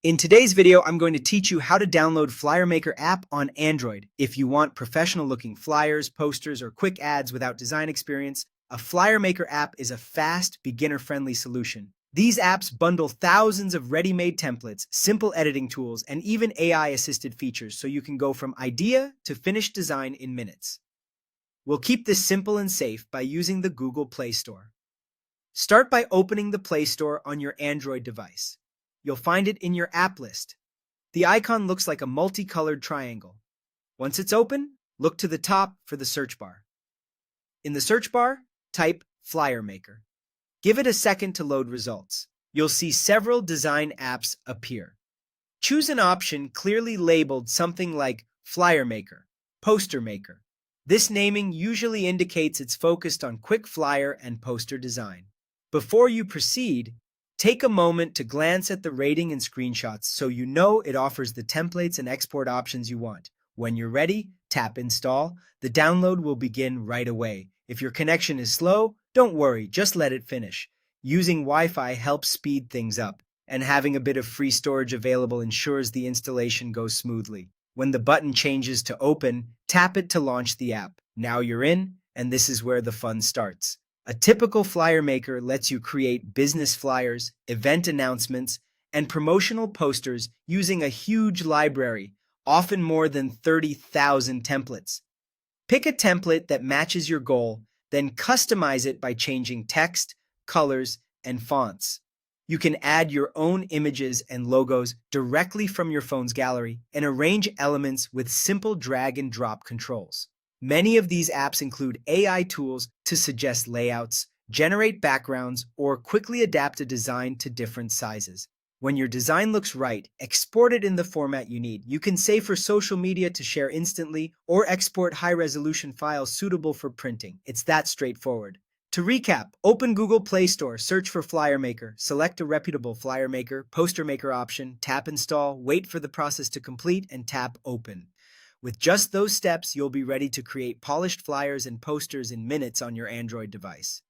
In today's video, I'm going to teach you how to download Flyer Maker app on Android. If you want professional-looking flyers, posters, or quick ads without design experience, a Flyer Maker app is a fast, beginner-friendly solution. These apps bundle thousands of ready-made templates, simple editing tools, and even AI-assisted features so you can go from idea to finished design in minutes. We'll keep this simple and safe by using the Google Play Store. Start by opening the Play Store on your Android device. You'll find it in your app list. The icon looks like a multicolored triangle. Once it's open, look to the top for the search bar. In the search bar, type Flyer Maker. Give it a second to load results. You'll see several design apps appear. Choose an option clearly labeled something like Flyer Maker, Poster Maker. This naming usually indicates it's focused on quick flyer and poster design. Before you proceed, take a moment to glance at the rating and screenshots so you know it offers the templates and export options you want. When you're ready, tap Install. The download will begin right away. If your connection is slow, don't worry, just let it finish. Using Wi-Fi helps speed things up, and having a bit of free storage available ensures the installation goes smoothly. When the button changes to open, tap it to launch the app. Now you're in, and this is where the fun starts. A typical flyer maker lets you create business flyers, event announcements, and promotional posters using a huge library, often more than 30,000 templates. Pick a template that matches your goal, then customize it by changing text, colors, and fonts. You can add your own images and logos directly from your phone's gallery and arrange elements with simple drag and drop controls. Many of these apps include AI tools to suggest layouts, generate backgrounds, or quickly adapt a design to different sizes. When your design looks right, export it in the format you need. You can save for social media to share instantly or export high-resolution files suitable for printing. It's that straightforward. To recap, open Google Play Store, search for Flyer Maker, select a reputable Flyer Maker, Poster Maker option, tap Install, wait for the process to complete, and tap Open. With just those steps, you'll be ready to create polished flyers and posters in minutes on your Android device.